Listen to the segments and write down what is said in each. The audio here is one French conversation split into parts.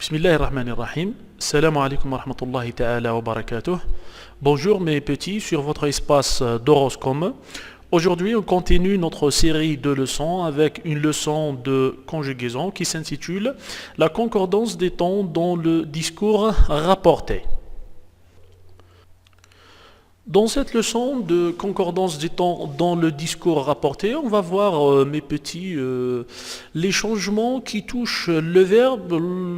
Bismillahirrahmanirrahim. Salam alaikum wa rahmatullahi ta'ala wa barakatuh. Bonjour mes petits sur votre espace d'Horoscom. Aujourd'hui, on continue notre série de leçons avec une leçon de conjugaison qui s'intitule La concordance des temps dans le discours rapporté. Dans cette leçon de concordance des temps dans le discours rapporté, on va voir, mes petits, les changements qui touchent le verbe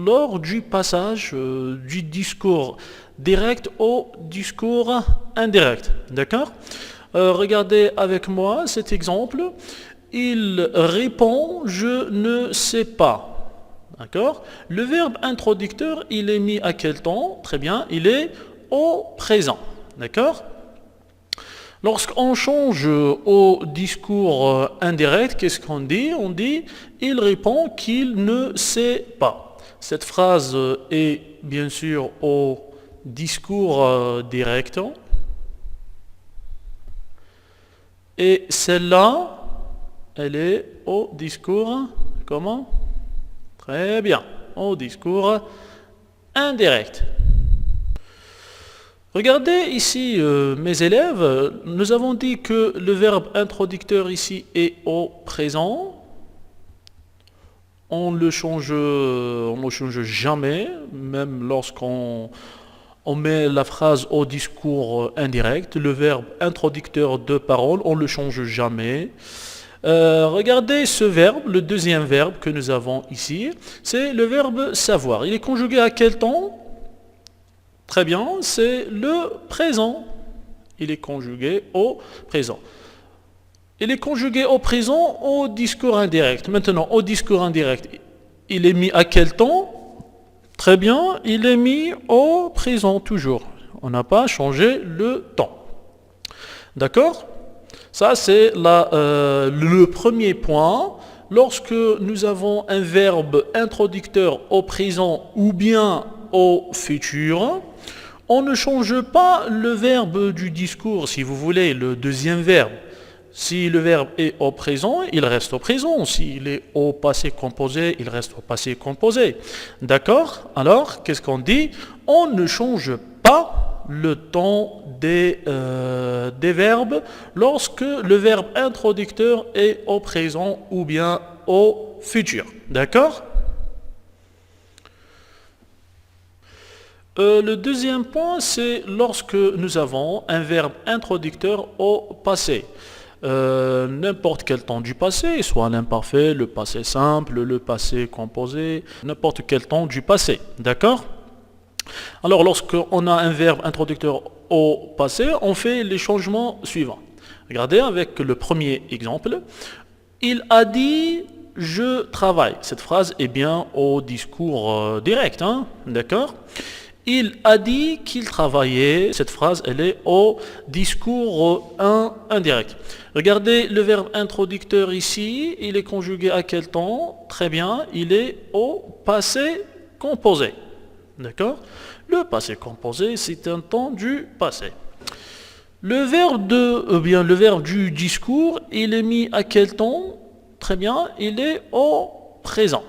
lors du passage du discours direct au discours indirect. D'accord ? Regardez avec moi cet exemple. Il répond « je ne sais pas ». D'accord ? Le verbe introducteur, il est mis à quel temps ? Très bien, il est au présent. D'accord ? Lorsqu'on change au discours indirect, qu'est-ce qu'on dit ? On dit « il répond qu'il ne sait pas ». Cette phrase est bien sûr au discours direct. Et celle-là, elle est au discours, comment ? Très bien, au discours indirect. Regardez ici, mes élèves, nous avons dit que le verbe introducteur ici est au présent. On ne le change jamais, même lorsqu'on met la phrase au discours indirect. Le verbe introducteur de parole, on ne le change jamais. Regardez ce verbe, le deuxième verbe que nous avons ici, c'est le verbe savoir. Il est conjugué à quel temps ? Très bien, c'est le présent. Il est conjugué au présent. Il est conjugué au présent au discours indirect. Maintenant, au discours indirect, il est mis à quel temps ? Très bien, il est mis au présent toujours. On n'a pas changé le temps. D'accord ? Ça, c'est le premier point. Lorsque nous avons un verbe introducteur au présent ou bien au futur, on ne change pas le verbe du discours, si vous voulez, le deuxième verbe. Si le verbe est au présent, il reste au présent. S'il est au passé composé, il reste au passé composé. D'accord ? Alors, qu'est-ce qu'on dit ? On ne change pas le temps des verbes lorsque le verbe introducteur est au présent ou bien au futur. D'accord ? Le deuxième point, c'est lorsque nous avons un verbe introducteur au passé. N'importe quel temps du passé, soit l'imparfait, le passé simple, le passé composé, n'importe quel temps du passé. D'accord ? Alors, lorsqu'on a un verbe introducteur au passé, on fait les changements suivants. Regardez avec le premier exemple. Il a dit « je travaille ». Cette phrase est bien au discours direct. D'accord ? Il a dit qu'il travaillait. Cette phrase, elle est au discours indirect. Regardez le verbe introducteur ici. Il est conjugué à quel temps ? Très bien, il est au passé composé. D'accord ? Le passé composé, c'est un temps du passé. Le verbe du discours, il est mis à quel temps ? Très bien, il est au présent.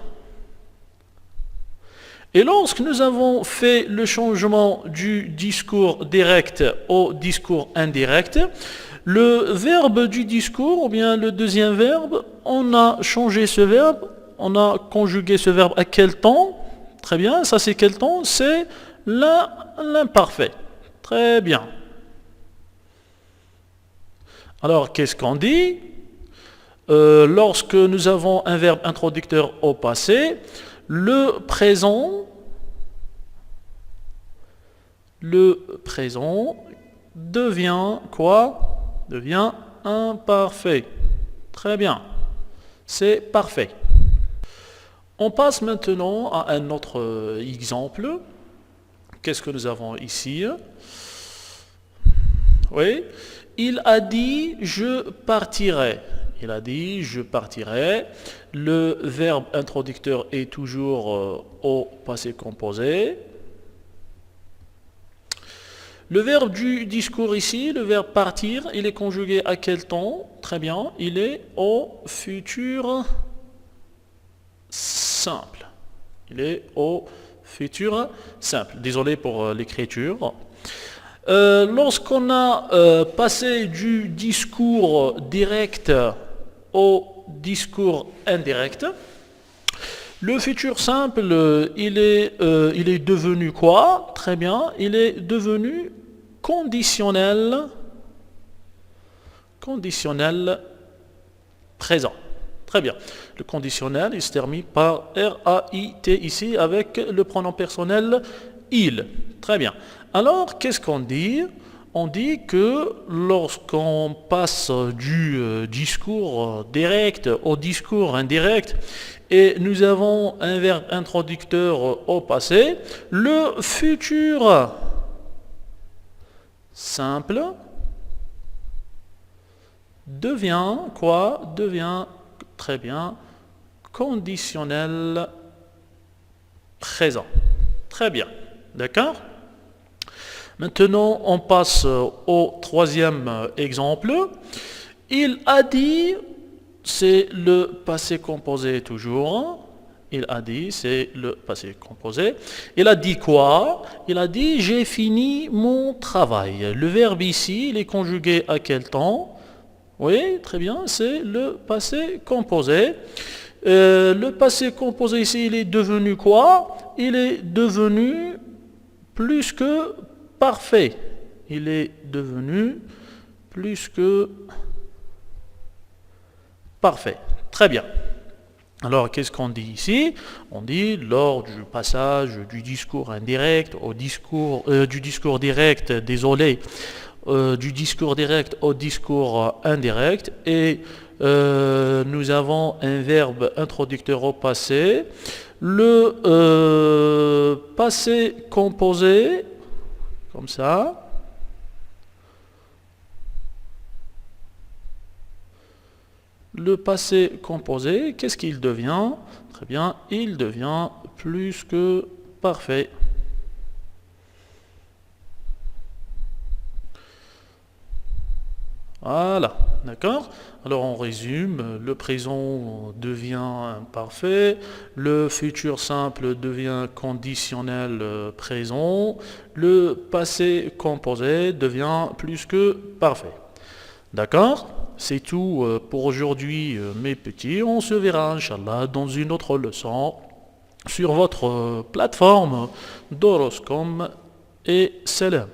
Et lorsque nous avons fait le changement du discours direct au discours indirect, le verbe du discours, ou bien le deuxième verbe, on a changé ce verbe, on a conjugué ce verbe à quel temps ? Très bien, ça c'est quel temps ? C'est l'imparfait. Très bien. Alors, qu'est-ce qu'on dit ? Lorsque nous avons un verbe introducteur au passé, le présent devient quoi ? Devient imparfait. Très bien. C'est parfait. On passe maintenant à un autre exemple. Qu'est-ce que nous avons ici ? Oui. Il a dit « je partirai ». Il a dit « je partirai ». Le verbe introducteur est toujours au passé composé. Le verbe du discours ici, le verbe partir, il est conjugué à quel temps ? Très bien, il est au futur simple. Il est au futur simple. Désolé pour l'écriture. Lorsqu'on a passé du discours direct au discours indirect, le futur simple, il est devenu quoi? Très bien, il est devenu conditionnel, conditionnel présent. Très bien. Le conditionnel, il se termine par R-A-I-T ici avec le pronom personnel il. Très bien. Alors, qu'est-ce qu'on dit? On dit que lorsqu'on passe du discours direct au discours indirect et nous avons un verbe introducteur au passé, le futur simple devient quoi? Devient très bien conditionnel présent. Très bien. D'accord? Maintenant, on passe au troisième exemple. Il a dit, c'est le passé composé toujours. Il a dit, c'est le passé composé. Il a dit quoi? Il a dit, j'ai fini mon travail. Le verbe ici, il est conjugué à quel temps? Oui, très bien, c'est le passé composé. Le passé composé ici, il est devenu quoi? Il est devenu plus que parfait. Il est devenu plus que parfait. Très bien. Alors, qu'est-ce qu'on dit ici? On dit, lors du passage du discours indirect au discours, du discours direct, désolé, du discours direct au discours indirect, et nous avons un verbe introducteur au passé. Le passé composé, comme ça, le passé composé, qu'est-ce qu'il devient? Très bien, il devient plus que parfait. Voilà, d'accord? Alors on résume, le présent devient imparfait, le futur simple devient conditionnel présent, le passé composé devient plus que parfait. D'accord? C'est tout pour aujourd'hui, mes petits. On se verra, Inch'Allah, dans une autre leçon sur votre plateforme Doroscom et salam.